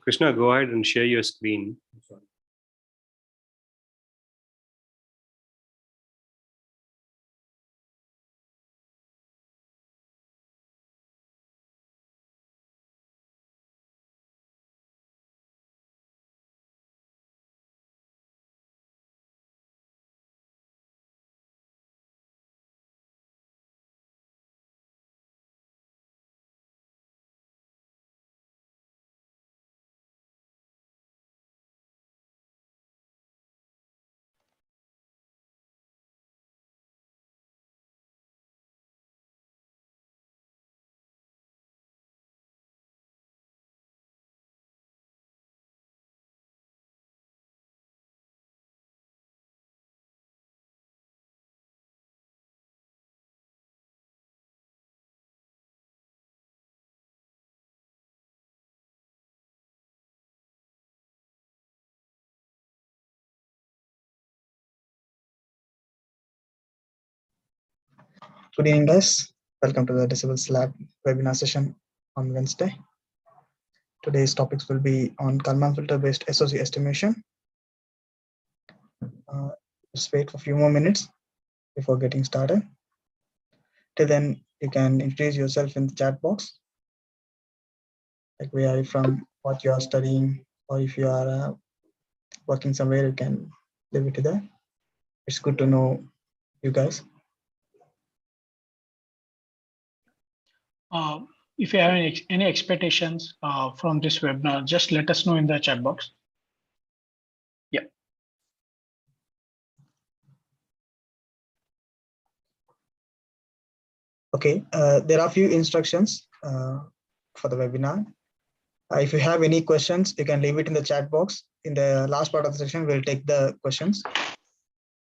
Krishna, go ahead and share your screen. Good evening, guys. Welcome to the Disabilities Lab webinar session on Wednesday. Today's topics will be on Kalman filter-based SOC estimation. Just wait for a few more minutes before getting started. Till then, you can introduce yourself in the chat box, like where are you from, what you are studying, or if you are working somewhere, you can leave it there. It's good to know you guys. If you have any expectations from this webinar, just let us know in the chat box. Yeah. Okay, there are a few instructions for the webinar. If you have any questions, you can leave it in the chat box. In the last part of the session, we'll take the questions.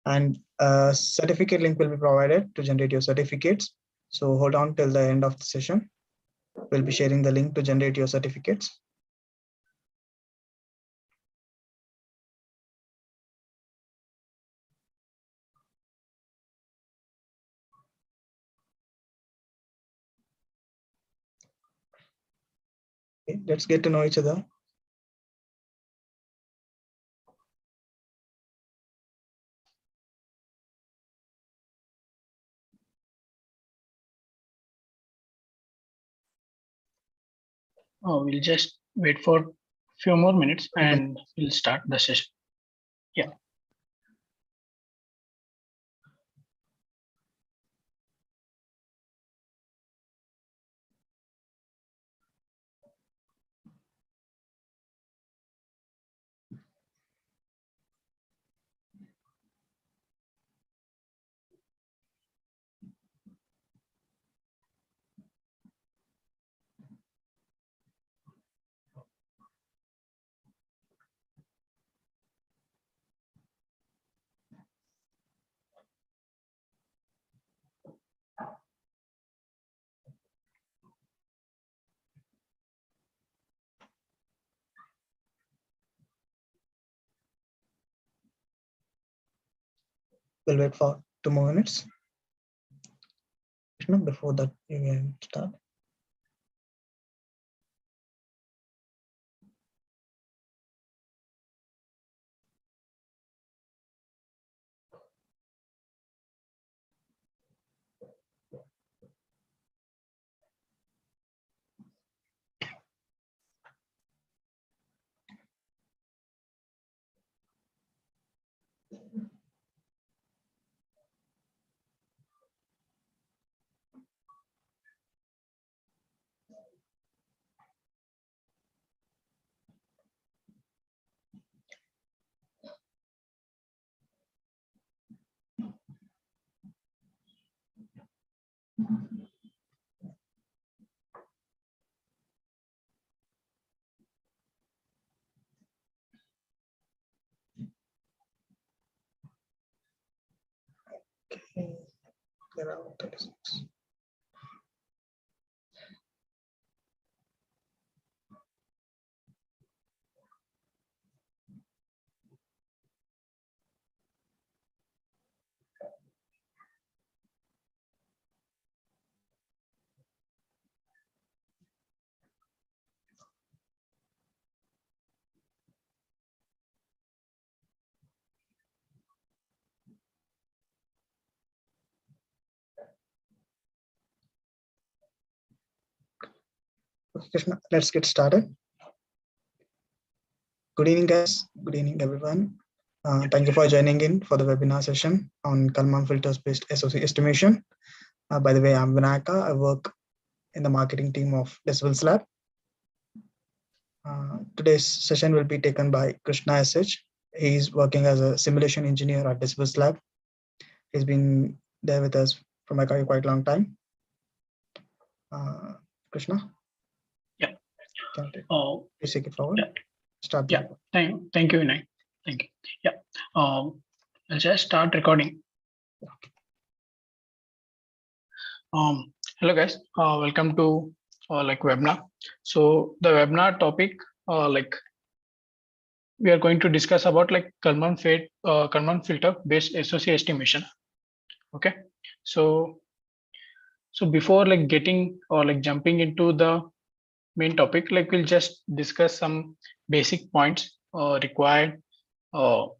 And a certificate link will be provided to generate your certificates. So hold on till the end of the session. We'll be sharing the link to generate your certificates. Okay, let's get to know each other. We'll just wait for a few more minutes and we'll start the session. Yeah. We'll wait for 2 more minutes. Before that, you can start. Okay, there are 36. Okay, Krishna, let's get started. Good evening, guys. Good evening, everyone. Thank you for joining in for the webinar session on Kalman filters-based SOC estimation. By the way, I'm Vinayaka. I work in the marketing team of Decibels Lab. Today's session will be taken by Krishna SH. He's working as a simulation engineer at Decibels Lab. He's been there with us for quite a long time. Krishna? Yeah. Please take it forward. Yeah. Start. Yeah. Thank you, Vinay. Thank you. Yeah. I'll just start recording. Hello guys. Welcome to webinar. So the webinar topic we are going to discuss about Kalman filter based SOC estimation. Okay. So before getting or jumping into the main topic, we'll just discuss some basic points required, how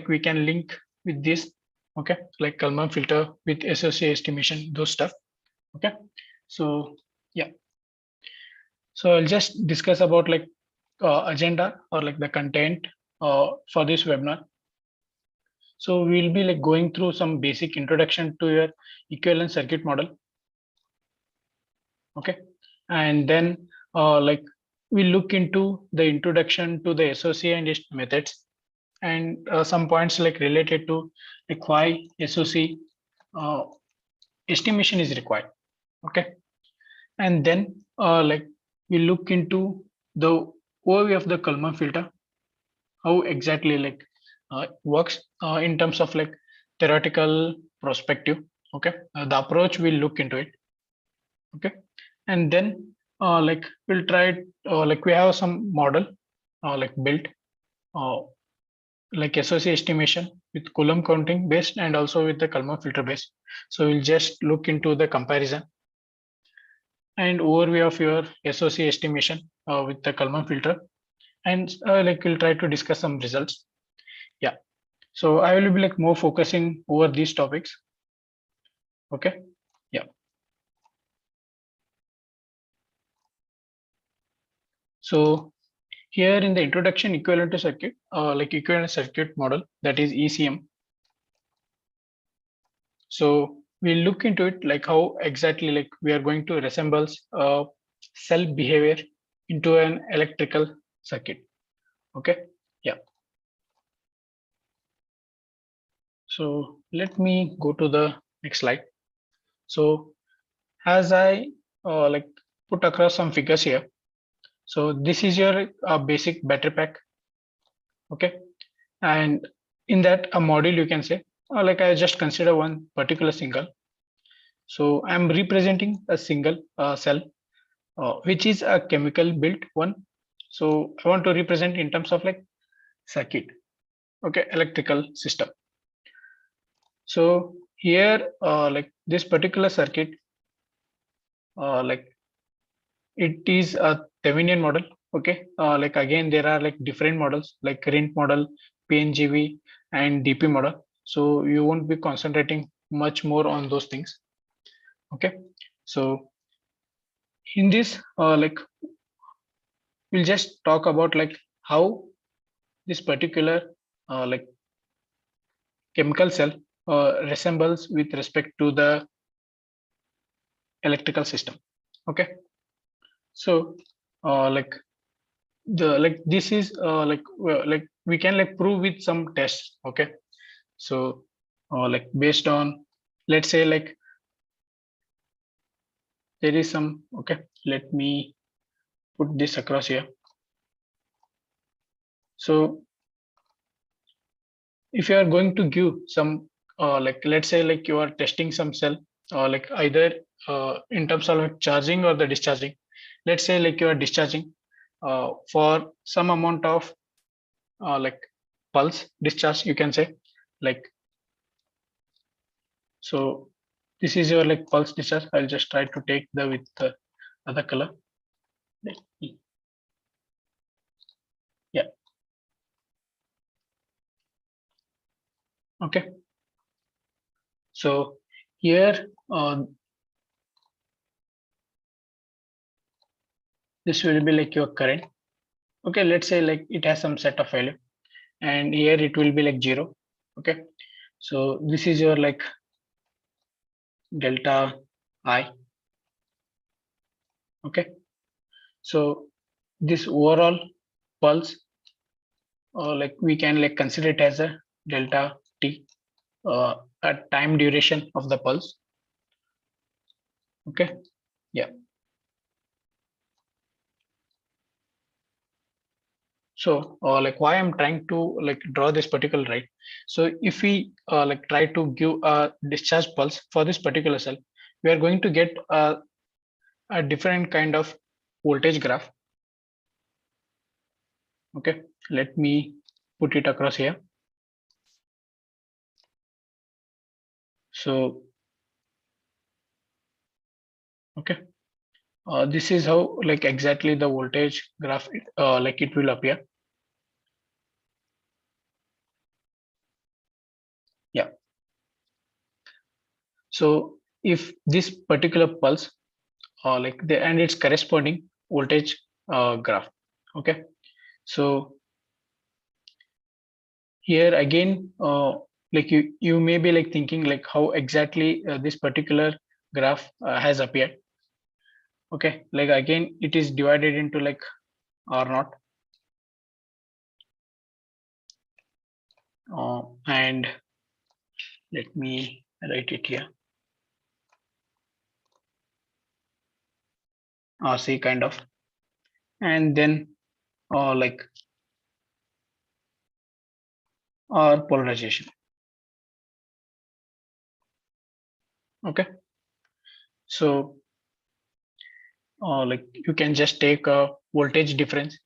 we can link with this. Okay, like Kalman filter with SOC estimation, those stuff. Okay, so yeah, so I'll just discuss about agenda or the content for this webinar. So we'll be going through some basic introduction to your equivalent circuit model. Okay, and then we look into the introduction to the SOC and its methods, and some points related to why SOC estimation is required. Okay, and then we look into the overview of the Kalman filter, how exactly works in terms of theoretical perspective. Okay, the approach we'll look into it. Okay, and then we'll try we have some model built SOC estimation with Coulomb counting based and also with the Kalman filter based. So we'll just look into the comparison and overview of your SOC estimation with the Kalman filter, and we'll try to discuss some results. Yeah, so I will be more focusing over these topics. Okay, yeah. So here in the introduction equivalent to circuit, equivalent circuit model, that is ECM. So we'll look into it how exactly we are going to resemble cell behavior into an electrical circuit. Okay, yeah. So let me go to the next slide. So as I put across some figures here. So this is your basic battery pack. Okay, and in that a module you can say I just consider one particular single. So I'm representing a single cell which is a chemical built one. So I want to represent in terms of circuit. Okay, electrical system. So here this particular circuit it is a Thevenin model. Okay, again there are different models like RINT model, PNGV, and DP model. So you won't be concentrating much more on those things. Okay, so in this we'll just talk about how this particular chemical cell resembles with respect to the electrical system. Okay, so this is we can prove with some tests. Okay, so based on, let's say there is some, okay, let me put this across here. So if you are going to give some let's say you are testing some cell either in terms of charging or the discharging. Let's say you are discharging for some amount of pulse discharge, you can say so this is your pulse discharge. I'll just try to take the with the other color. Yeah, okay, so here this will be like your current. Okay, let's say like it has some set of value, and here it will be like 0. Okay, so this is your like delta I. Okay, so this overall pulse, like we can like consider it as a delta t, a time duration of the pulse. Okay, yeah. So like why I'm trying to like draw this particular, right? So if we like try to give a discharge pulse for this particular cell, we are going to get a different kind of voltage graph. Okay, let me put it across here. So okay, this is how like exactly the voltage graph like it will appear. Yeah. So if this particular pulse like the and its corresponding voltage graph. Okay, so here again like you may be like thinking like how exactly this particular graph has appeared. Okay, like again it is divided into like R naught and let me write it here, RC kind of, and then like R polarization. Okay, so like you can just take a voltage difference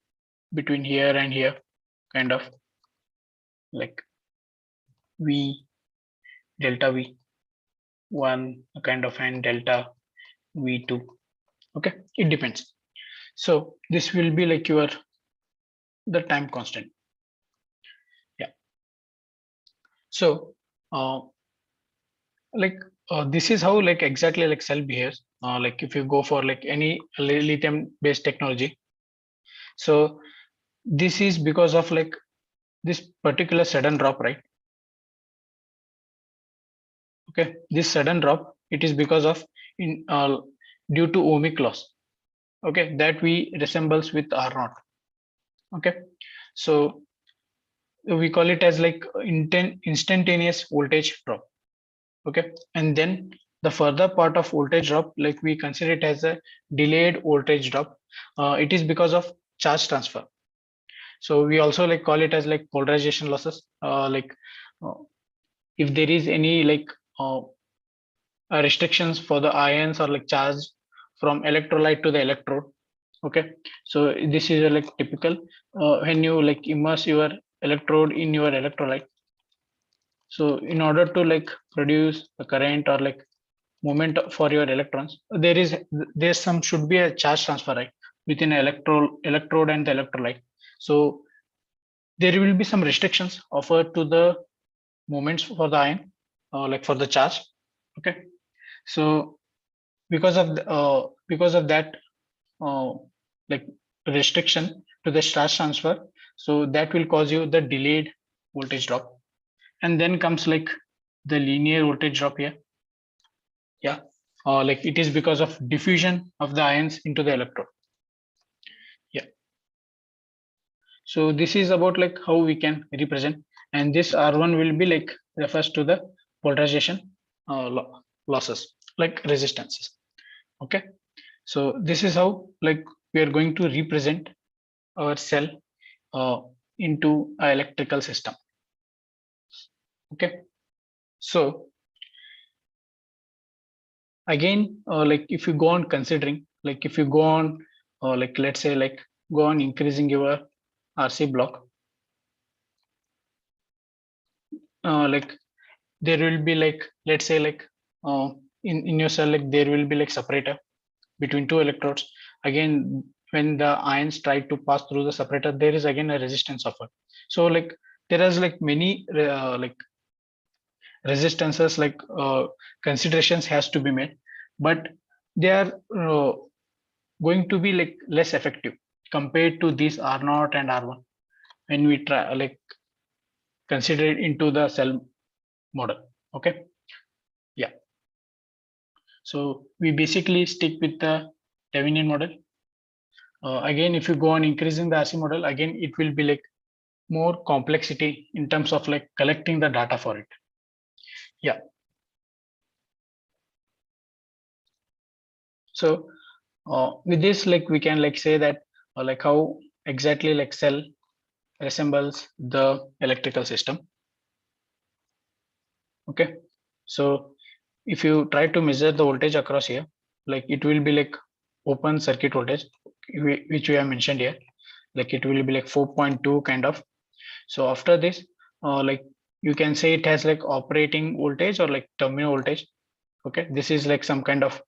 between here and here, kind of like V delta V one kind of and delta V2. Okay, it depends. So this will be like your the time constant. Yeah. So like this is how like exactly like cell behaves. Like if you go for like any lithium based technology. So this is because of like this particular sudden drop, right? Okay, this sudden drop, it is because of in due to ohmic loss. Okay, that we resembles with R naught. Okay, so we call it as like instantaneous voltage drop. Okay, and then the further part of voltage drop, like we consider it as a delayed voltage drop. It is because of charge transfer. So we also like call it as like polarization losses. Like uh, if there is any like restrictions for the ions or like charge from electrolyte to the electrode. Okay, so this is like typical when you like immerse your electrode in your electrolyte. So in order to like produce a current or like moment for your electrons, there's some should be a charge transfer, right, within electrode and the electrolyte. So there will be some restrictions offered to the moments for the ion, like for the charge. Okay, so because of that uh, like restriction to the charge transfer, so that will cause you the delayed voltage drop, and then comes like the linear voltage drop here. Yeah, like it is because of diffusion of the ions into the electrode. Yeah, so this is about like how we can represent, and this R1 will be like refers to the polarization losses like resistances. Okay, so this is how like we are going to represent our cell uh, into an electrical system. Okay, so again like if you go on considering, like if you go on like let's say like go on increasing your RC block, like there will be like let's say like uh, in your cell like there will be like separator between two electrodes. Again, when the ions try to pass through the separator, there is again a resistance offered. So like there is like many like resistances like considerations has to be made, but they are going to be like less effective compared to these R0 and R1 when we try like consider it into the cell model. Okay, yeah. So we basically stick with the Thevenin model. Again, if you go on increasing the RC model, again it will be like more complexity in terms of like collecting the data for it. Yeah. So with this, like we can like say that like how exactly like cell resembles the electrical system. Okay, so if you try to measure the voltage across here, like it will be like open circuit voltage, which we have mentioned here, like it will be like 4.2 kind of. So after this, like you can say it has like operating voltage or like terminal voltage. Okay, this is like some kind of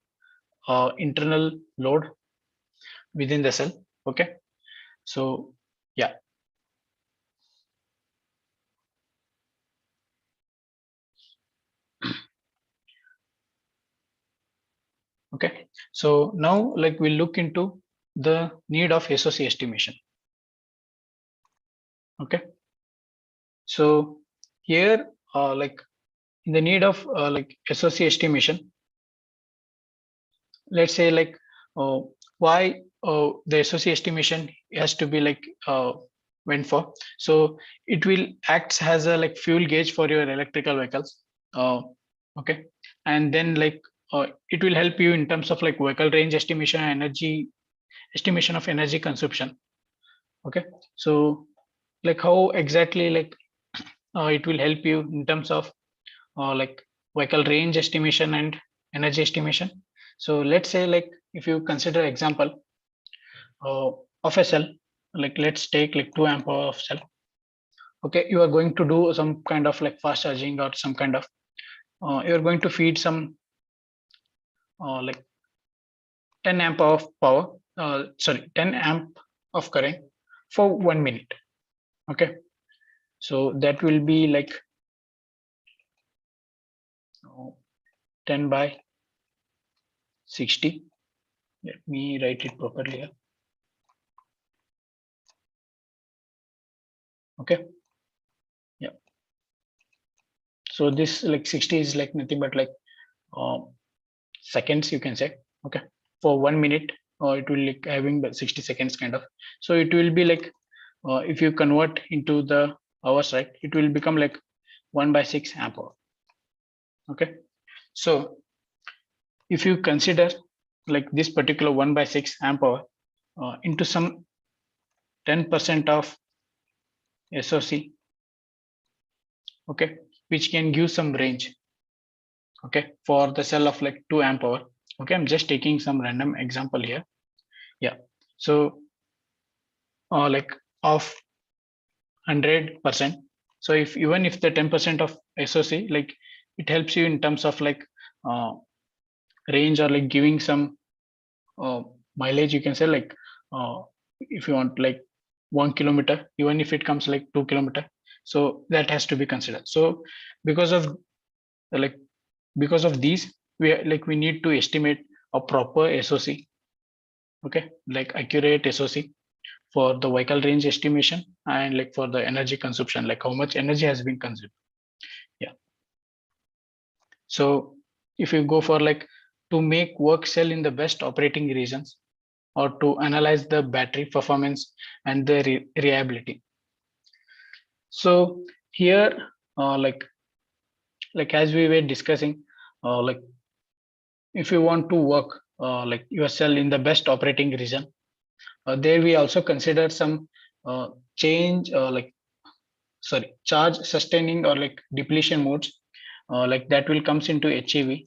internal load within the cell. Okay, so yeah. Okay, so now like we'll look into the need of SOC estimation. Okay, so here like in the need of like SOC estimation, let's say like why the SOC estimation has to be like went for. So it will act as a like fuel gauge for your electrical vehicles. Okay, and then like it will help you in terms of like vehicle range estimation, energy estimation of energy consumption. Okay, so like how exactly like it will help you in terms of like vehicle range estimation and energy estimation. So let's say like if you consider example uh, of a cell, like let's take like 2 amp hour of cell. Okay, you are going to do some kind of like fast charging or some kind of you're going to feed some like 10 amp of power, sorry, 10 amp of current for 1 minute. Okay, so that will be like 10 by 60. Let me write it properly here. Okay, yeah. So this like 60 is like nothing but like uh, seconds, you can say. Okay, for 1 minute it will like having the 60 seconds kind of. So it will be like if you convert into the hours, right, it will become like 1 by 6 amp hour. Okay, so if you consider like this particular 1 by 6 amp hour into some 10% of SOC, okay, which can give some range, okay, for the cell of like 2 amp hour. Okay, I'm just taking some random example here. Yeah, so like of 100%. So if even if the 10% of SOC, like it helps you in terms of like uh, range or like giving some mileage, you can say like if you want like 1 kilometer, even if it comes like 2 kilometer, so that has to be considered. So because of like because of these, we need to estimate a proper SOC. Okay, like accurate SOC for the vehicle range estimation and like for the energy consumption, like how much energy has been consumed. Yeah, so if you go for like to make work cell in the best operating regions or to analyze the battery performance and the reliability. So here like as we were discussing like if you want to work like your cell in the best operating region, there we also consider some change like sorry charge sustaining or like depletion modes, like that will comes into HEV.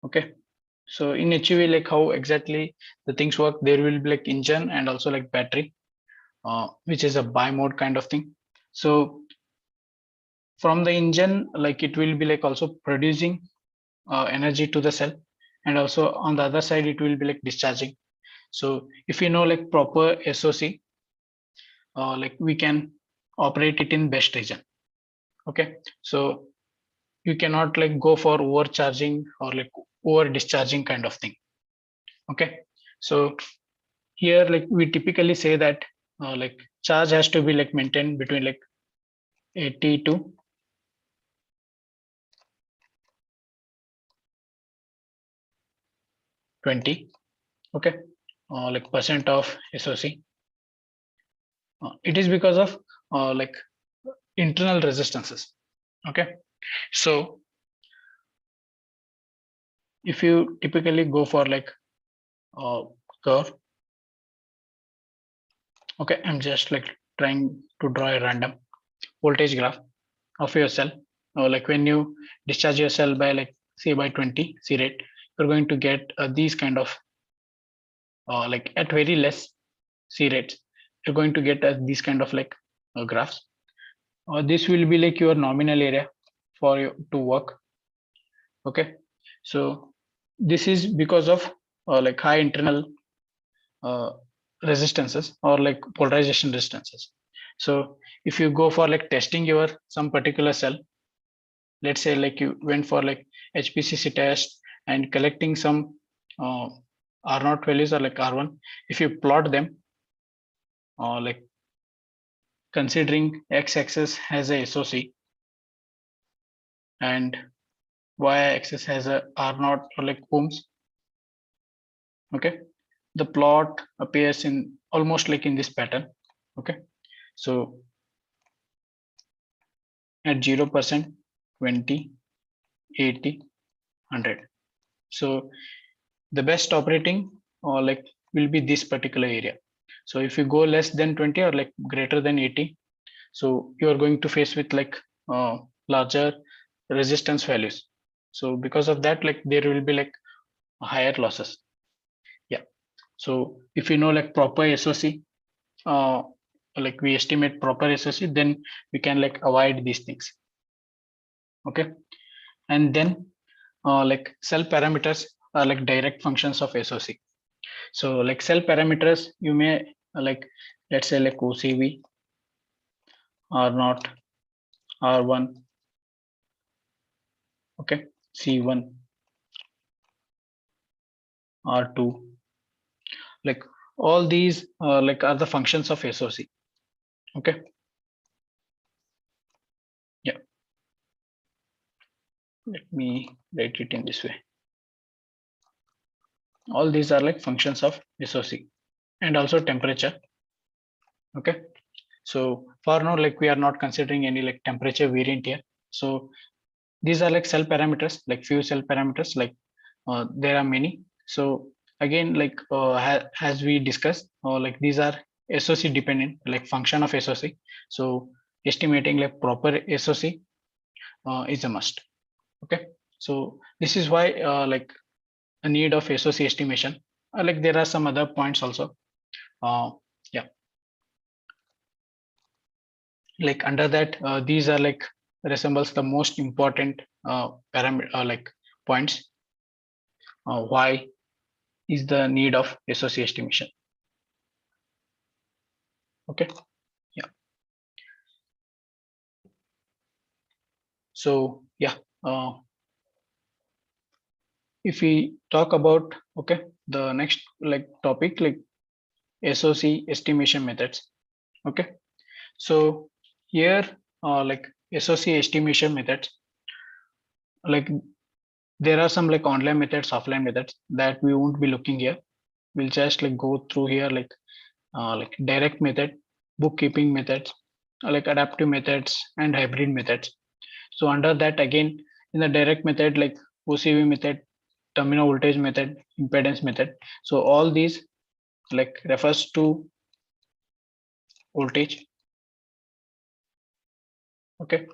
Okay, so in HEV, like how exactly the things work, there will be like engine and also like battery, which is a bi-mode kind of thing. So from the engine, like it will be like also producing energy to the cell, and also on the other side it will be like discharging. So if you know like proper SOC, like we can operate it in best region. Okay, so you cannot like go for overcharging or like over discharging kind of thing. Okay, so here like we typically say that like charge has to be like maintained between like 80 to 20. Okay, like percent of SOC. It is because of like internal resistances. Okay, so if you typically go for like curve, okay, I'm just like trying to draw a random voltage graph of your cell. Like when you discharge your cell by like say by 20 C rate, you're going to get these kind of like at very less C rates, you're going to get these kind of like graphs. This will be like your nominal area for you to work. Okay, so this is because of like high internal uh, resistances or like polarization resistances. So if you go for like testing your some particular cell, let's say like you went for like HPCC test and collecting some R0 values or like R1, if you plot them like considering x-axis has a SOC and y-axis has a R0 or like ohms, okay, the plot appears in almost like in this pattern. Okay, so at 0%, 20, 80, 100. So the best operating or like will be this particular area. So if you go less than 20 or like greater than 80, so you are going to face with like larger resistance values. So because of that, like there will be like higher losses. Yeah. So if you know like proper SOC, like we estimate proper SOC, then we can like avoid these things. Okay. And then like cell parameters are like direct functions of SOC. So like cell parameters, you may like, let's say like OCV, R0, R1, okay, C1, R2, like all these like are the functions of SOC. Okay. Yeah. Let me write it in this way. All these are like functions of SOC and also temperature. Okay. So for now, like we are not considering any like temperature variant here. So these are like cell parameters, like few cell parameters, like there are many. So again, like as we discussed, like these are SOC dependent, like function of SOC. So estimating like proper SOC is a must. Okay, so this is why like a need of SOC estimation. Like there are some other points also. Yeah, like under that, these are like resembles the most important parameter like points. Why is the need of SOC estimation? Okay, yeah. So yeah, if we talk about okay, the next like topic like SOC estimation methods. Okay, so here like SOC estimation methods, like there are some like online methods, offline methods that we won't be looking here. We'll just like go through here like direct method, bookkeeping methods, like adaptive methods and hybrid methods. So under that again in the direct method like OCV method, terminal voltage method, impedance method. So all these like refers to voltage. Okay,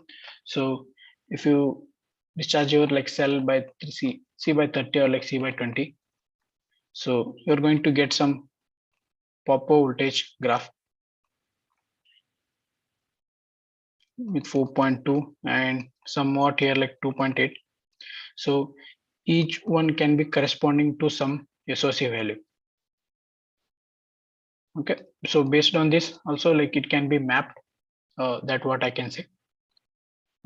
so if you discharge your like cell by C by 30 or like C by 20, so you're going to get some proper voltage graph with 4.2 and somewhat here like 2.8. So each one can be corresponding to some SOC value. Okay, so based on this also like it can be mapped, that what I can say.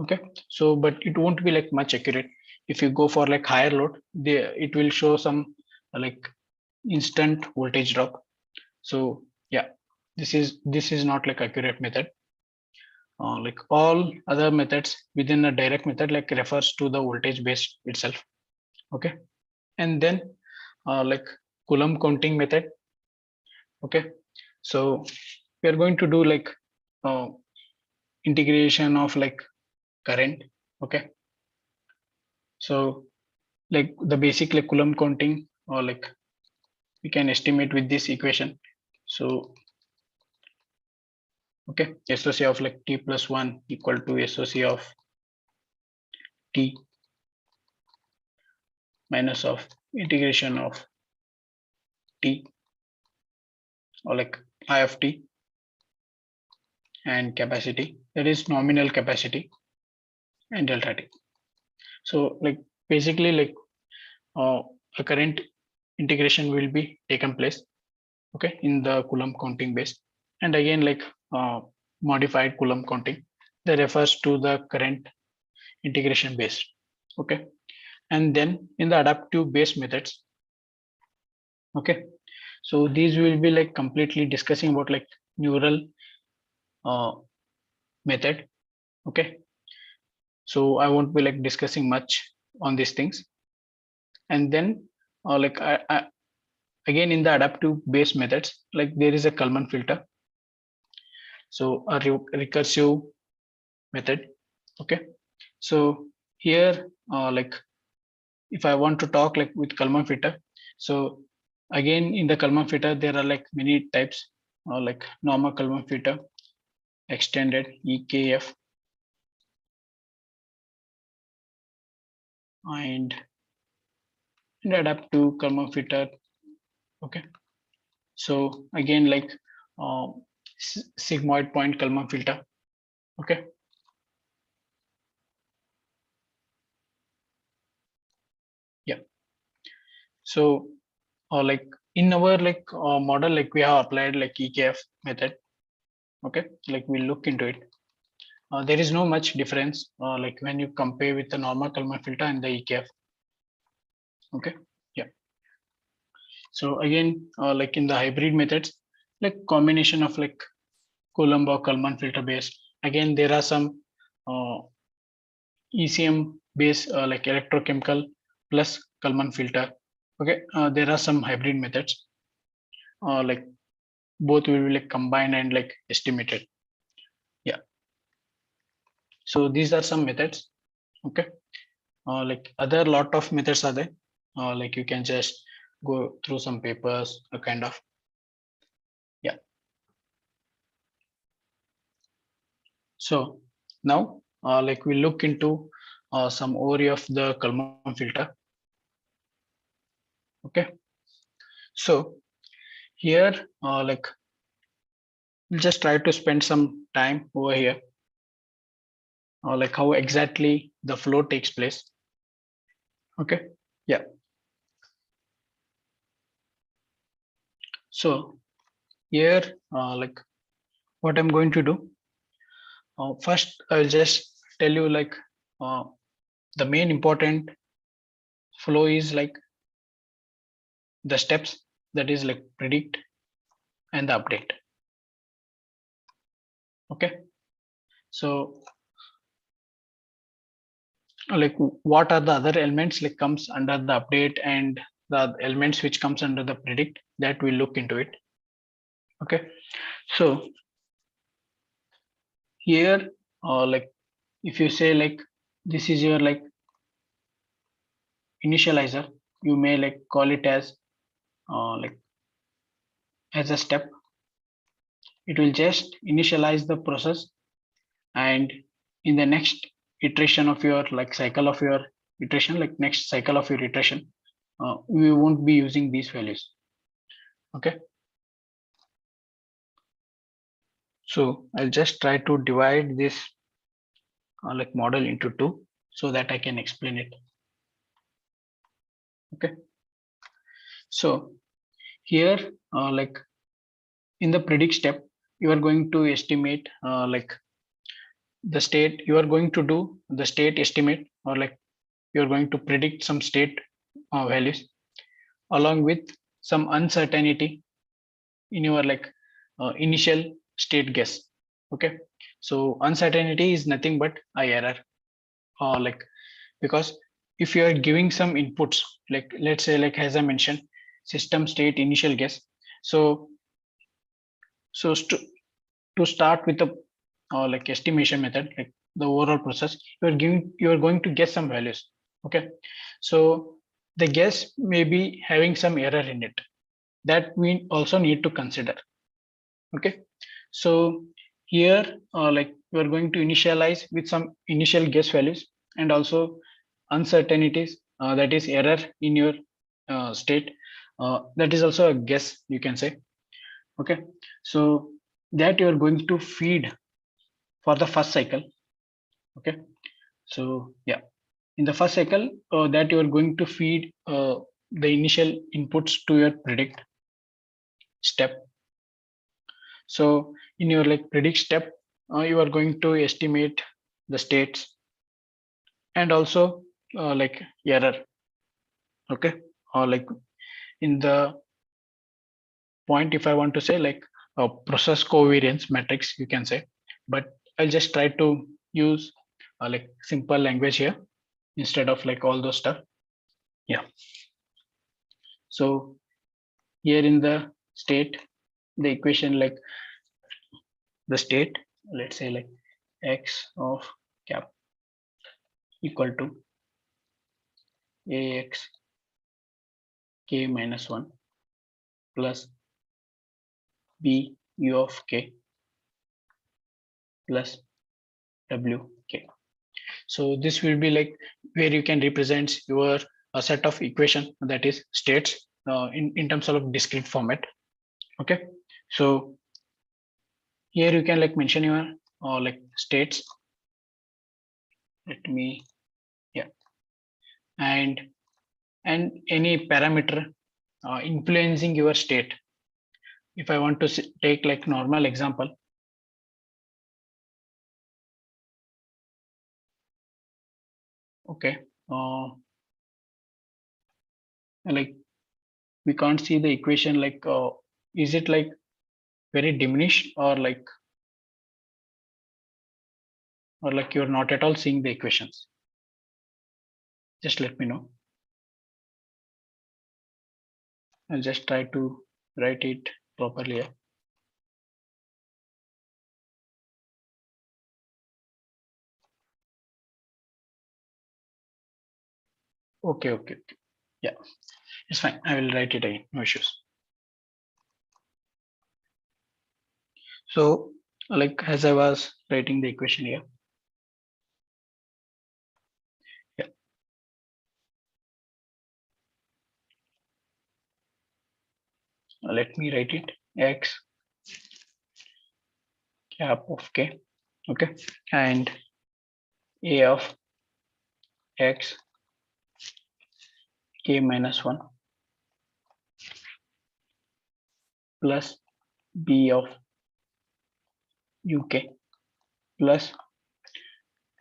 Okay, so but it won't be like much accurate. If you go for like higher load, it will show some like instant voltage drop. So yeah, this is not like accurate method. Like all other methods within a direct method like refers to the voltage base itself. Okay, and then like Coulomb counting method. Okay, so we are going to do like uh, integration of like current. Okay, so like the basic like Coulomb counting, or like we can estimate with this equation. So okay, SOC of like t plus 1 equal to SOC of t minus of integration of t, or like I of t, and capacity, that is nominal capacity, and delta t. So like basically like a current integration will be taken place, okay, in the Coulomb counting base. And again like modified Coulomb counting that refers to the current integration base. Okay, and then in the adaptive base methods, okay, so these will be like completely discussing about like neural uh, method. Okay, so I won't be like discussing much on these things. And then like again in the adaptive base methods, like there is a Kalman filter, so a recursive method. Okay, so here like if I want to talk like with Kalman filter, so again in the Kalman filter there are like many types, like normal Kalman filter, extended, EKF, and adaptive Kalman filter. Okay, so again like uh, sigmoid point Kalman filter. Okay, yeah, so like in our like model, like we have applied like EKF method. Okay, like we'll look into it. There is no much difference like when you compare with the normal Kalman filter and the EKF. Okay, yeah, so again like in the hybrid methods, like combination of like Coulomb or Kalman filter base, again there are some ECM base like electrochemical plus Kalman filter. Okay, there are some hybrid methods, like both will be like combined and like estimated. Yeah, so these are some methods. Okay, like other lot of methods are there, like you can just go through some papers, kind of. Yeah, so now like we look into some overview of the Kalman filter. Okay, so here like we'll just try to spend some time over here, like how exactly the flow takes place. Okay, yeah, so here like what I'm going to do, first I'll just tell you like uh, the main important flow is like the steps, that is like predict and the update. Okay, so like what are the other elements like comes under the update, and the elements which comes under the predict, that we'll look into it. Okay, so here like if you say like this is your like initializer, you may like call it as like as a step. It will just initialize the process, and in the next iteration of your like cycle of your iteration, like next cycle of your iteration, we won't be using these values. Okay, so I'll just try to divide this like model into two so that I can explain it. Okay, so here like in the predict step, you are going to estimate like the state, you are going to do the state estimate, or like you're going to predict some state values along with some uncertainty in your initial state guess. Okay, so uncertainty is nothing but a error, like because if you are giving some inputs, like let's say, like as I mentioned, system state initial guess. So to start with the estimation method, like the overall process, you are going to guess some values. Okay, so the guess may be having some error in it, that we also need to consider. Okay, so here we are going to initialize with some initial guess values and also uncertainties, that is error in your state, that is also a guess, you can say. Okay, so that you are going to feed for the first cycle. Okay, so yeah, in the first cycle, that you are going to feed the initial inputs to your predict step. So in your predict step, you are going to estimate the states and also error. Okay, or in the point, if I want to say a process covariance matrix, you can say, but I'll just try to use simple language here instead of all those stuff. Yeah, so here in the state, the equation, the state, let's say x of cap equal to ax k minus 1 plus b u of k plus w k. So this will be where you can represent your a set of equation, that is states, in terms of discrete format. Okay, so here you can mention your states. Let me, yeah, and any parameter influencing your state. If I want to take normal example, okay, we can't see the equation, is it very diminished, or you're not at all seeing the equations? Just let me know. I'll just try to write it properly here. Okay, yeah, it's fine. I will write it again, no issues. So as I was writing the equation here, yeah, let me write it x cap of k, okay, and a of x k minus 1 plus b of uk plus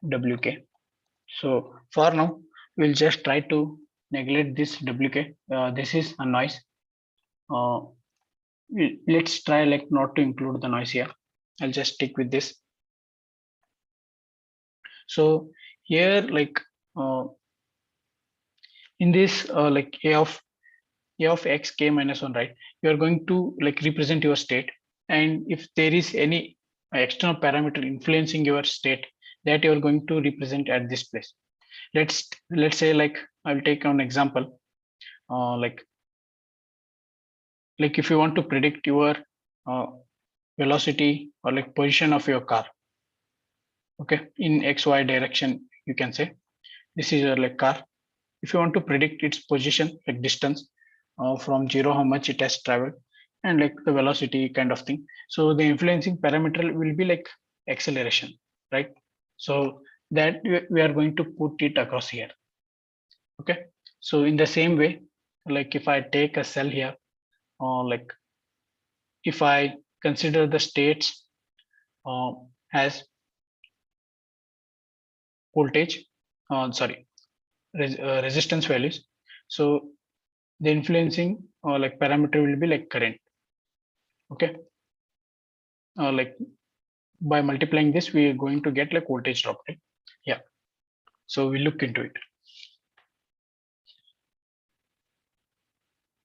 wk. So for now, we'll just try to neglect this wk. This is a noise. Let's try not to include the noise here. I'll just stick with this. So here in this a of x k minus 1, right, you are going to represent your state, and if there is any external parameter influencing your state, that you are going to represent at this place. Let's say I'll take an example, if you want to predict your velocity or position of your car, okay, in xy direction, you can say this is your car. If you want to predict its position, distance from 0, how much it has traveled, and the velocity kind of thing, so the influencing parameter will be acceleration, right? So that we are going to put it across here. Okay, so in the same way, if I take a cell here, or if I consider the states as voltage, sorry, resistance values, so the influencing like parameter will be like current. Okay. Like by multiplying this, we are going to get like voltage drop, right? Yeah. So we look into it.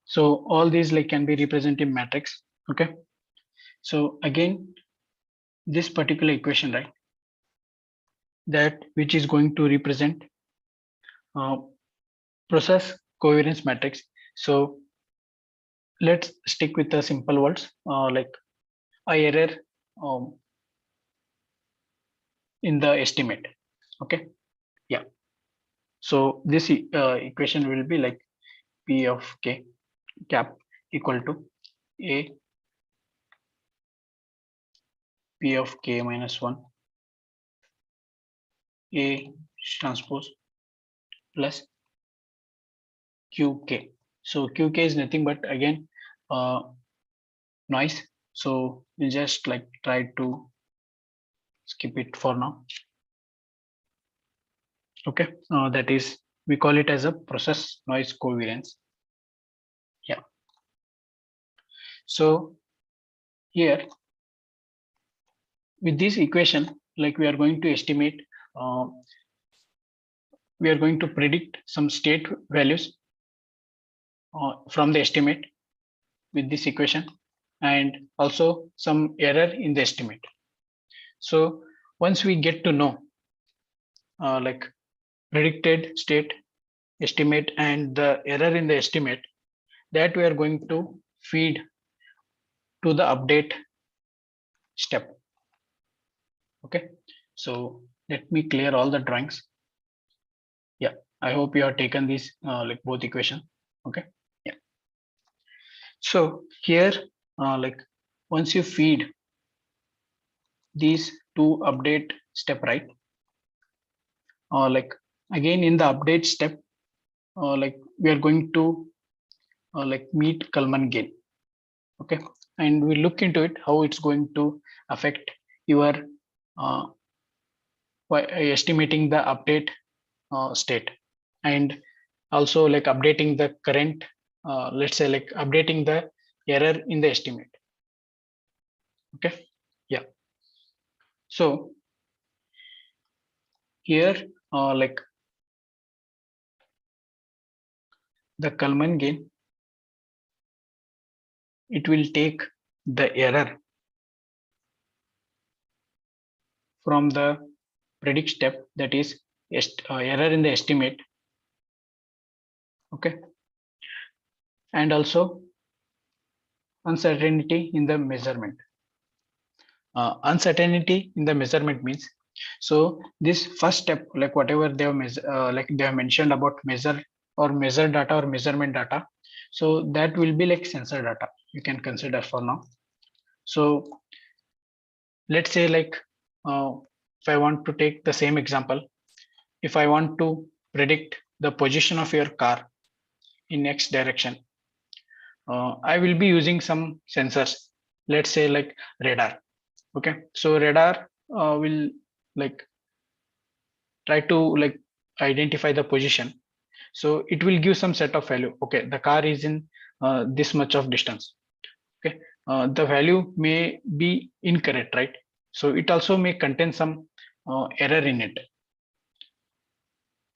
So all these like can be represented in matrix. Okay. So again, this particular equation, right? That which is going to represent uh, process covariance matrix. So let's stick with the simple words like a error um, in the estimate. Okay. Yeah. So this equation will be like P of K cap equal to A P of K minus 1 A transpose plus QK. So QK is nothing but again noise. So we just like try to skip it for now. Okay, that is we call it as a process noise covariance. Yeah. So here with this equation, like we are going to estimate, we are going to predict some state values from the estimate with this equation, and also some error in the estimate. So once we get to know like predicted state estimate and the error in the estimate, that we are going to feed to the update step. Okay, so let me clear all the drawings. Yeah, I hope you have taken these like both equation. Okay, yeah. So here like once you feed these two update step, right, like again in the update step, like we are going to like meet Kalman gain. Okay, and we look into it how it's going to affect your uh, by estimating the update state, and also like updating the current let's say like updating the error in the estimate. Okay, yeah. So here like the Kalman gain, it will take the error from the predict step, that is error in the estimate. Okay, and also uncertainty in the measurement. Uncertainty in the measurement means, so this first step, like whatever they have like they have mentioned about measure or measure data or measurement data, so that will be like sensor data you can consider for now. So let's say like if I want to take the same example, if I want to predict the position of your car in X direction, I will be using some sensors, let's say like radar. Okay, so radar will like try to like identify the position, so it will give some set of value. Okay, the car is in this much of distance. Okay, the value may be incorrect, right? So it also may contain some error in it.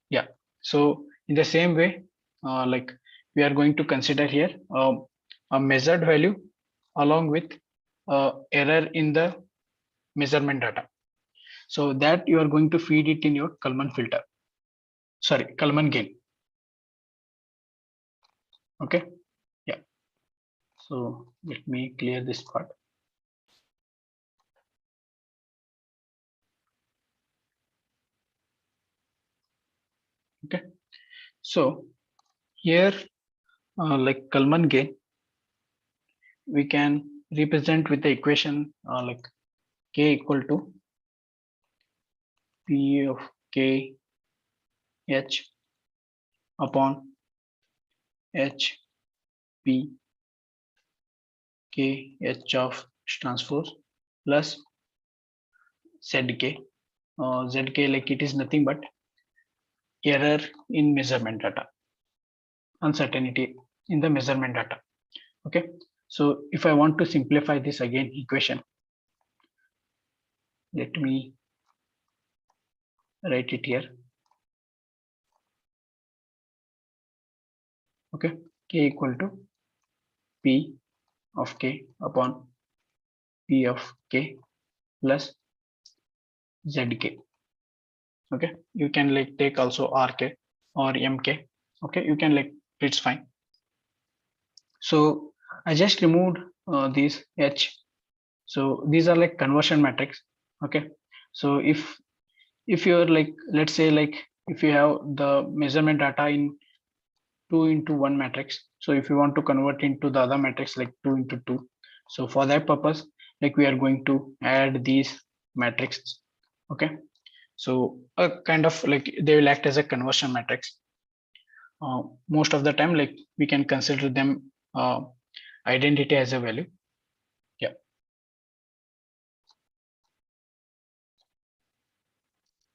Yeah, so in the same way, like we are going to consider here a measured value along with error in the measurement data. So that you are going to feed it in your Kalman filter, sorry, Kalman gain. Okay, yeah. So let me clear this part. Okay, so here like Kalman gain, we can represent with the equation like K equal to P of K H upon H P K H of transpose plus ZK. ZK like it is nothing but error in measurement data, uncertainty in the measurement data. Okay, so if I want to simplify this again equation, let me write it here. Okay, k equal to p of k upon p of k plus zk. Okay, you can like take also rk or mk. Okay, you can like, it's fine. So I just removed these h. So these are like conversion matrix. Okay, so if you're like, let's say like, if you have the measurement data in 2 into 1 matrix, so if you want to convert into the other matrix like 2 into 2, so for that purpose, like we are going to add these matrices. Okay, so a kind of like they will act as a conversion matrix. Most of the time, like we can consider them identity as a value. Yeah.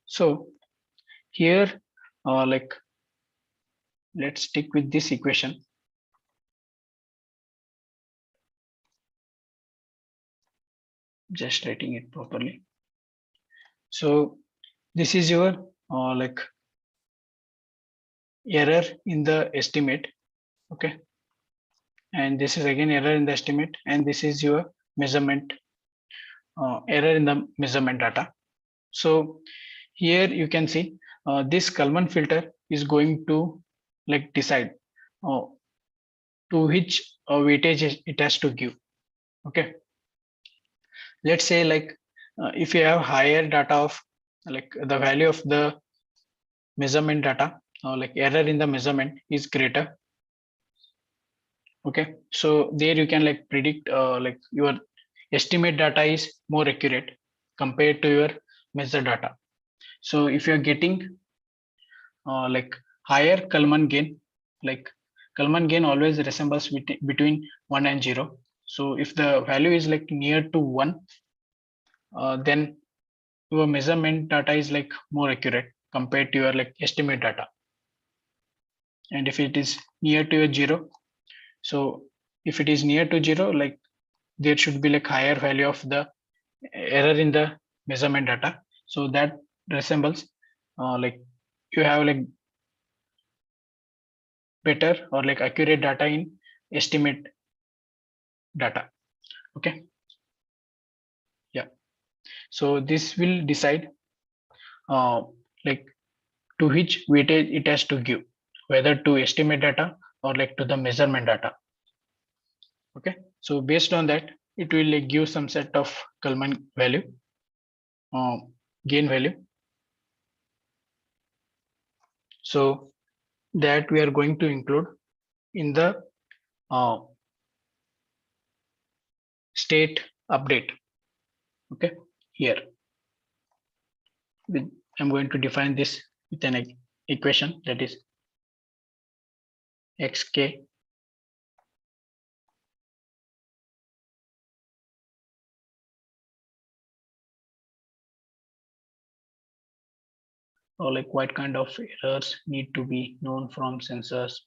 So here, like, let's stick with this equation. Just writing it properly. So this is your like error in the estimate. Okay, and this is again error in the estimate, and this is your measurement error in the measurement data. So here you can see this Kalman filter is going to like decide uh, to which weightage it has to give. Okay, let's say like if you have higher data of like the value of the measurement data, like error in the measurement is greater. Okay, so there you can like predict like your estimate data is more accurate compared to your measure data. So if you're getting like higher Kalman gain, like Kalman gain always resembles between 1 and 0. So if the value is like near to 1, then your measurement data is like more accurate compared to your like estimate data. And if it is near to a 0, so if it is near to 0, like there should be like higher value of the error in the measurement data. So that resembles like you have like better or like accurate data in estimate data. Okay, yeah. So this will decide uh, like to which weightage it has to give, whether to estimate data or like to the measurement data. Okay, so based on that, it will like give some set of Kalman value, uh, gain value. So that we are going to include in the uh, state update. Okay, here with, I'm going to define this with an equation, that is xk or like what kind of errors need to be known from sensors,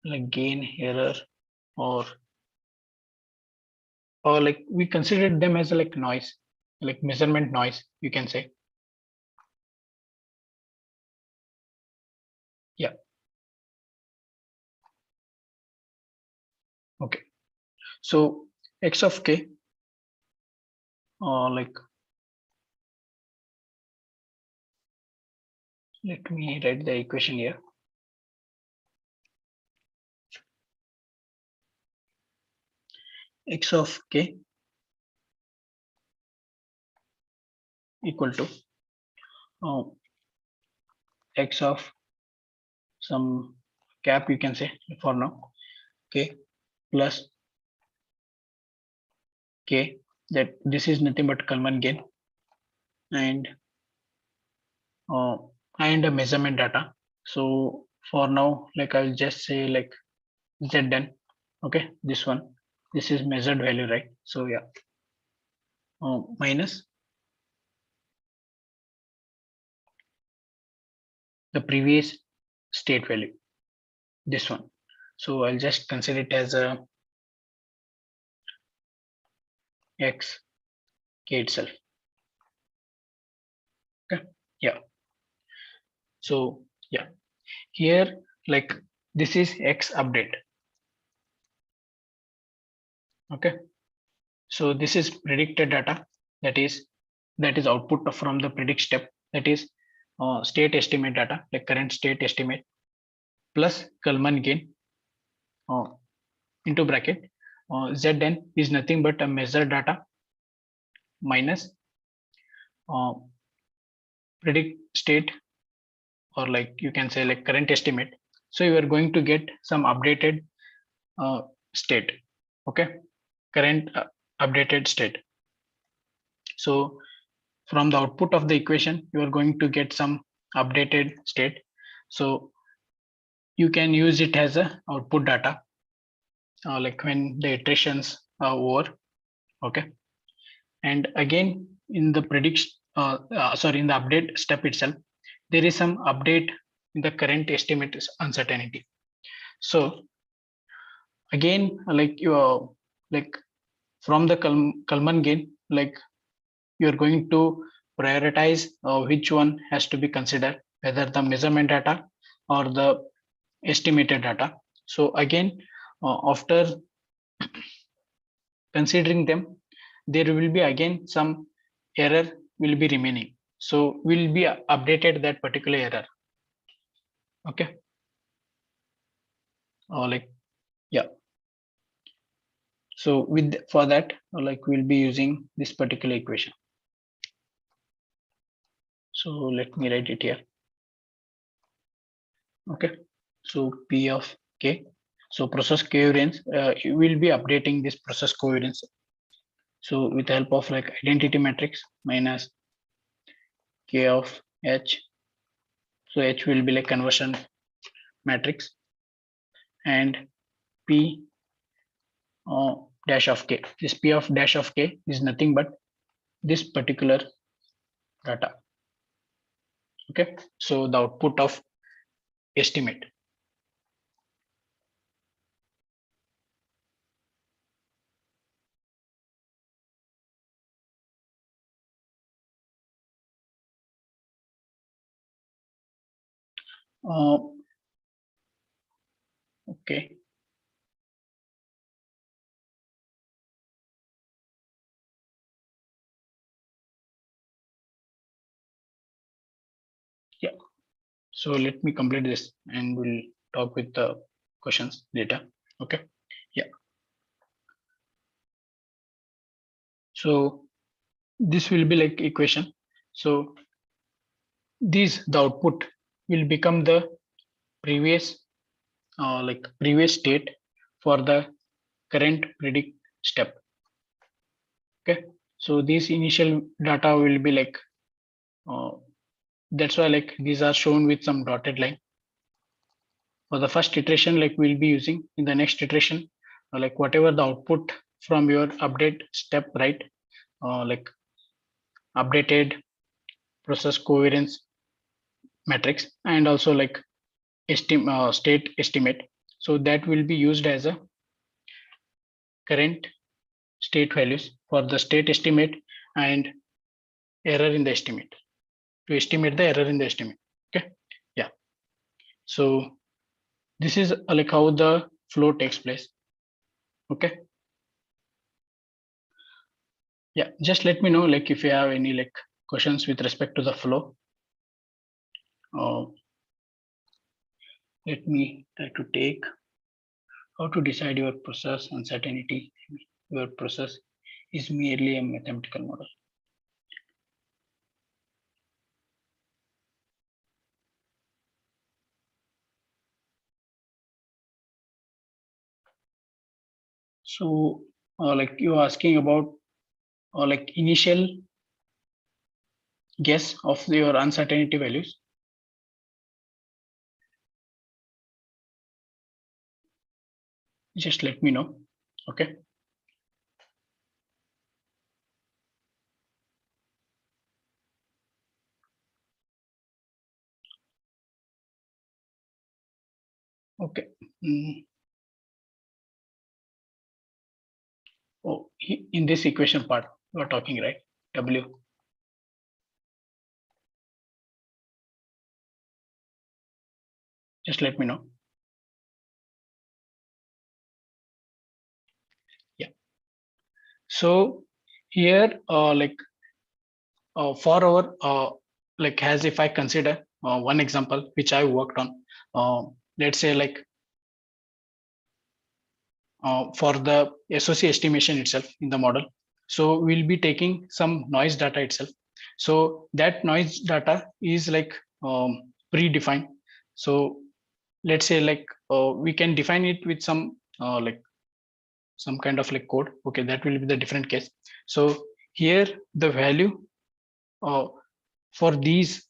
like gain error, or like we consider them as like noise, like measurement noise, you can say. Yeah. Okay, so x of k, like let me write the equation here. X of k equal to x of some cap, you can say for now, k plus k, that this is nothing but Kalman gain, and and a measurement data. So for now, like I'll just say like Zn. Okay, this one, this is measured value, right? So yeah, minus the previous state value, this one. So I'll just consider it as a x k itself. Okay, yeah. So yeah, here like this is x update. Okay, so this is predicted data, that is output from the predict step, that is state estimate data, like current state estimate plus Kalman gain into bracket Zn is nothing but a measure data minus predict state, or like you can say like current estimate. So you are going to get some updated state. Okay, current updated state. So from the output of the equation, you are going to get some updated state. So you can use it as a output data, like when the iterations are over. Okay, and again in the prediction, in the update step itself, there is some update in the current estimate uncertainty. So again, like you are like from the Kalman gain, like you're going to prioritize which one has to be considered, whether the measurement data or the estimated data. So again, after considering them, there will be again some error will be remaining. So we'll be updated that particular error. Okay. Or like, yeah. So with for that, like we'll be using this particular equation. So let me write it here. Okay, so P of K. So process covariance, you will be updating this process covariance. So with the help of like identity matrix minus K of H. So H will be like conversion matrix and P dash of K. This P of dash of K is nothing but this particular data. Okay, so the output of estimate. Okay. Yeah. So let me complete this and we'll talk with the questions later. Okay. Yeah. So this will be like equation. So this the output will become the previous like previous state for the current predict step. Okay. So this initial data will be like that's why like these are shown with some dotted line. For the first iteration, like we'll be using in the next iteration, like whatever the output from your update step, right? Like updated process covariance matrix and also like state estimate. So that will be used as a current state values for the state estimate and error in the estimate, to estimate the error in the estimate. Okay. Yeah. So this is like how the flow takes place. Okay. Yeah, just let me know like if you have any like questions with respect to the flow. Let me try to take how to decide your process uncertainty. Your process is merely a mathematical model. So like you're asking about like initial guess of your uncertainty values. Just let me know. Okay. Okay. Oh, in this equation part we're talking, right? W. Just let me know. Yeah. So here, for our like, as if I consider one example which I worked on, let's say for the SOC estimation itself in the model. So we'll be taking some noise data itself. So that noise data is predefined. So let's say we can define it with some some kind of code. Okay, that will be the different case. So here the value for these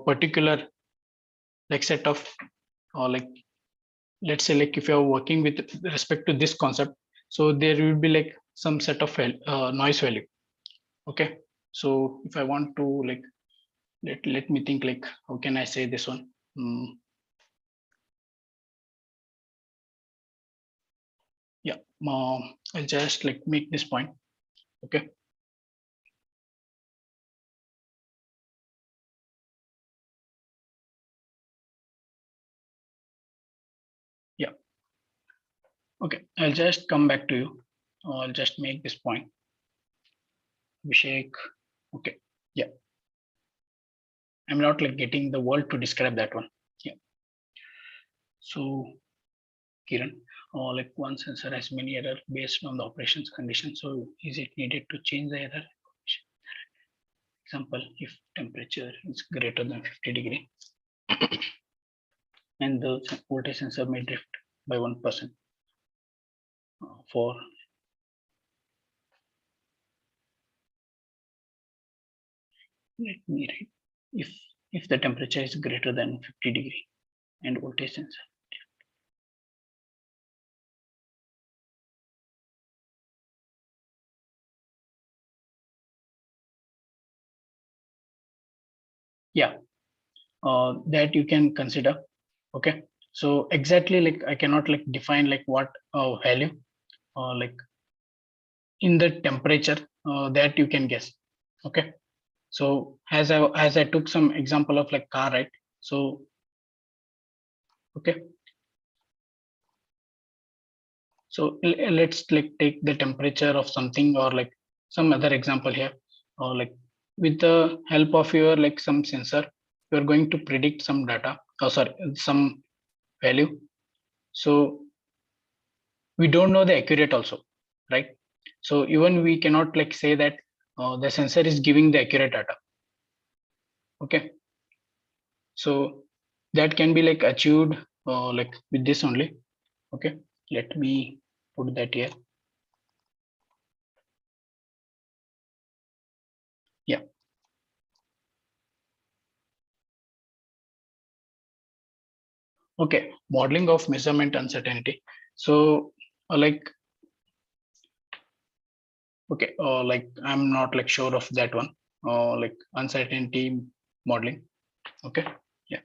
particular set of like, let's say if you're working with respect to this concept, so there will be some set of noise value. Okay, so if I want to let me think how can I say this one. Yeah, I'll just make this point. Okay, yeah, okay, I'll just come back to you. I'll just make this point. Abhishek. Okay, yeah, I'm not getting the word to describe that one. Yeah, so Kiran, one sensor has many error based on the operations condition. So is it needed to change the error? Example, if temperature is greater than 50 degree and the voltage sensor may drift by 1% for let me read. If the temperature is greater than 50 degree and voltage sensor. Yeah, that you can consider. Okay, so exactly I cannot define what value in the temperature that you can guess. Okay, so as I took some example of car, right? So okay, so let's take the temperature of something or some other example here, or with the help of your some sensor, you're going to predict some data, or sorry, some value. So we don't know the accurate also, right? So even we cannot say that the sensor is giving the accurate data. Okay, so that can be achieved with this only. Okay, let me put that here. Yeah, okay, modeling of measurement uncertainty. So okay, I'm not sure of that one, uncertainty modeling. Okay, yeah,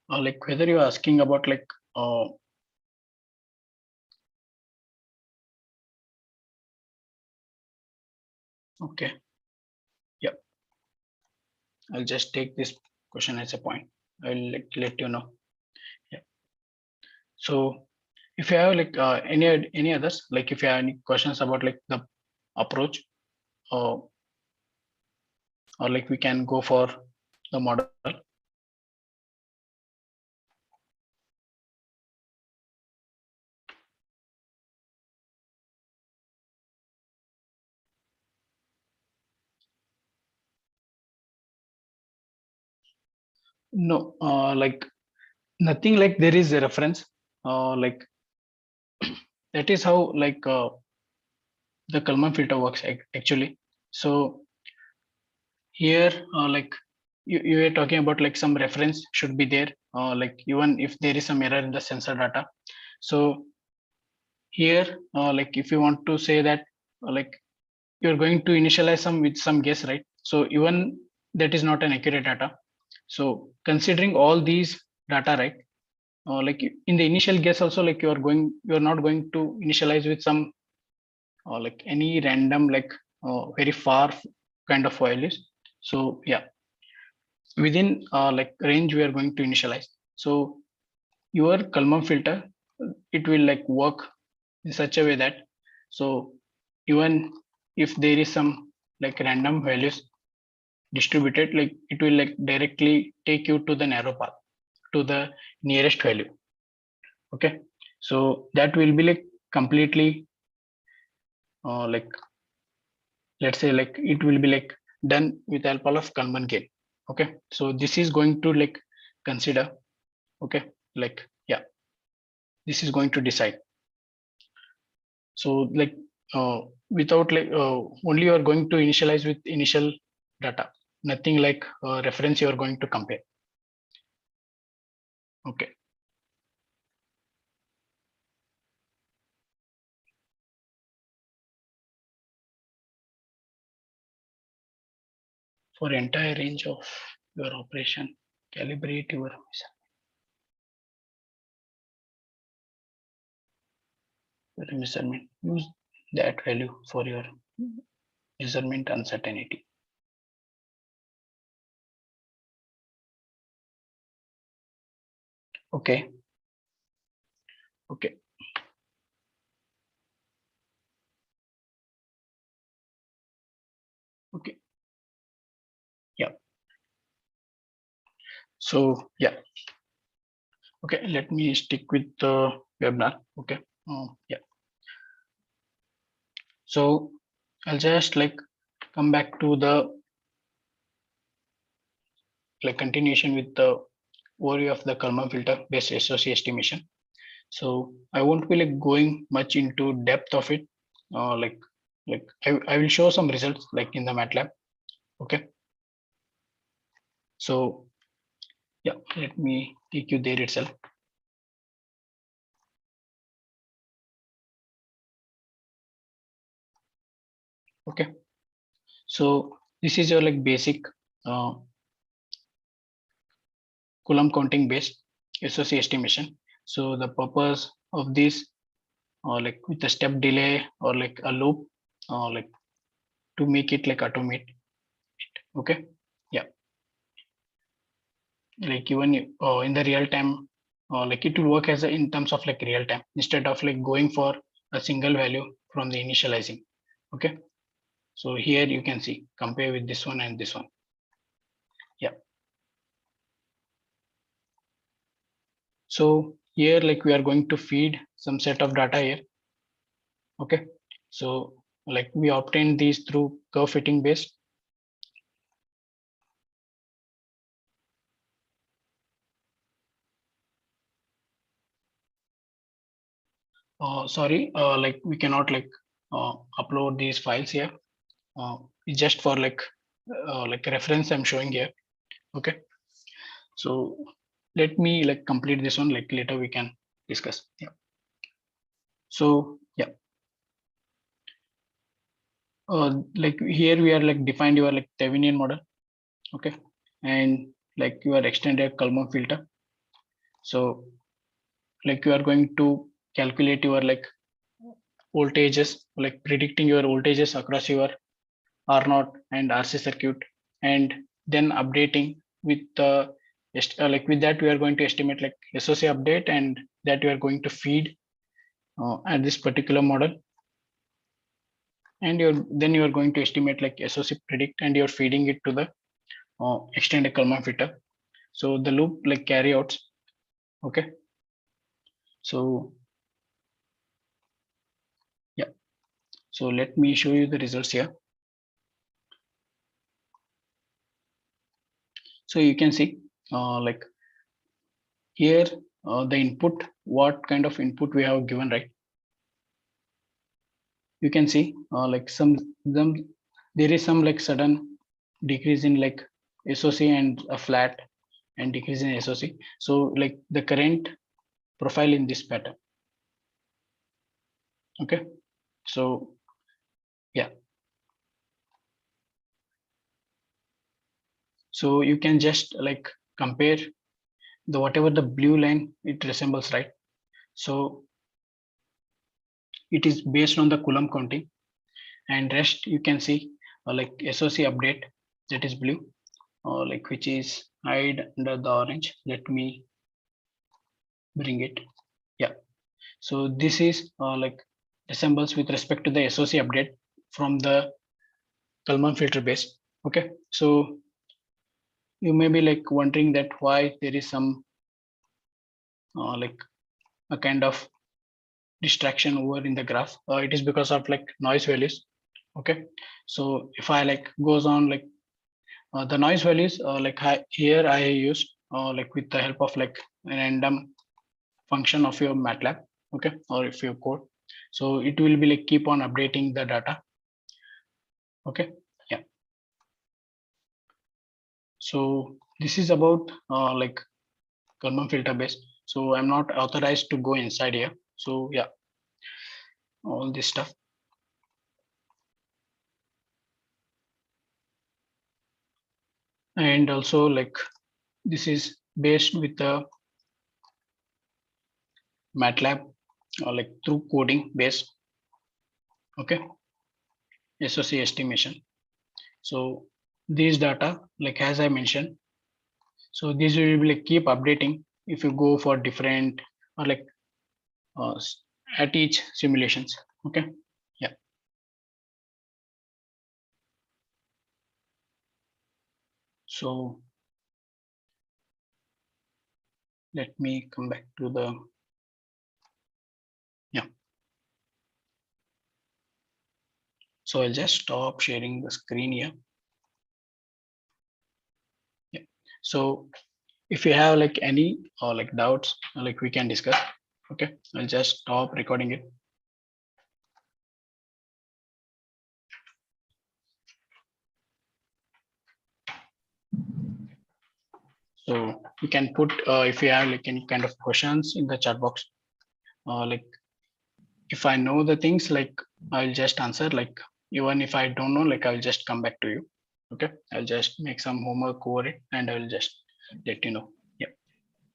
whether you're asking about okay, yeah, I'll just take this question as a point. I'll let you know. Yeah, so if you have any others, if you have any questions about the approach, or we can go for the model. No, nothing there is a reference, that is how the Kalman filter works actually. So here you were talking about like some reference should be there, like even if there is some error in the sensor data. So here, like if you want to say that, like you're going to initialize some with some guess, right? So even that is not an accurate data. So considering all these data, right? Like in the initial guess also, like you're not going to initialize with some like any random, like very far kind of values. So yeah, within like range we are going to initialize. So your Kalman filter, it will like work in such a way that, so even if there is some like random values distributed, like it will like directly take you to the narrow path, to the nearest value. Okay, so that will be like completely like, let's say like it will be like done with help of Kalman gain. Okay, so this is going to like consider. Okay, like yeah, this is going to decide. So like without like only you are going to initialize with initial data, nothing like reference you are going to compare. Okay, for entire range of your operation, calibrate your measurement. Use that value for your measurement uncertainty. Okay. Okay. Okay. Yeah. So yeah. Okay. Let me stick with the webinar. Okay. Yeah. So I'll just like come back to the like continuation with the overview of the Kalman filter based SOC estimation. So I won't be like going much into depth of it. Like I will show some results like in the MATLAB. Okay. So yeah, let me take you there itself. Okay. So this is your like basic Coulomb counting based SOC estimation. So the purpose of this, like with a step delay or like a loop, like to make it like automate. Okay. Yeah. Like even in the real time, like it will work as a, in terms of like real time instead of like going for a single value from the initializing. Okay. So here you can see compare with this one and this one. Yeah. So here like we are going to feed some set of data here. Okay. So like we obtained these through curve fitting based. Sorry, like we cannot like upload these files here. It's just for like reference I'm showing here. Okay. So let me like complete this one, like later we can discuss. Yeah. So yeah. Like here we are like defined your like Thevenin model. Okay. And like your extended Kalman filter. So like you are going to calculate your like voltages, like predicting your voltages across your R0 and RC circuit, and then updating with the like with that we are going to estimate like SOC update, and that we are going to feed at this particular model, and then you are going to estimate like SOC predict, and you're feeding it to the extended Kalman filter. So the loop like carry outs. Okay. So yeah. So let me show you the results here. So you can see like here the input, what kind of input we have given, right? You can see like some there is some like sudden decrease in like SOC and a flat and decrease in SOC. So like the current profile in this pattern. Okay, so yeah. So you can just like compare the whatever the blue line it resembles, right? So it is based on the Coulomb counting, and rest you can see like SOC update, that is blue, or like which is hide under the orange. Let me bring it. Yeah. So this is like resembles with respect to the SOC update from the Kalman filter base. Okay. So you may be like wondering that why there is some like a kind of distraction over in the graph. It is because of like noise values. Okay. So if I like goes on like the noise values like here I used like with the help of like a random function of your MATLAB, okay, or if your code. So it will be like keep on updating the data. Okay, yeah. So this is about like Kalman filter base. So I'm not authorized to go inside here. So yeah, all this stuff. And also like this is based with the MATLAB or like through coding based. Okay, SOC estimation. So these data, like as I mentioned, so these will be like keep updating if you go for different or like uh, at each simulations. Okay, yeah. So let me come back to the, yeah. So I'll just stop sharing the screen here. Yeah. So if you have like any or like doubts, like we can discuss. Okay, I'll just stop recording it. So you can put if you have like any kind of questions in the chat box. Like if I know the things, like I'll just answer. Like even if I don't know, like I'll just come back to you. Okay, I'll just make some homework over it and I'll just let you know.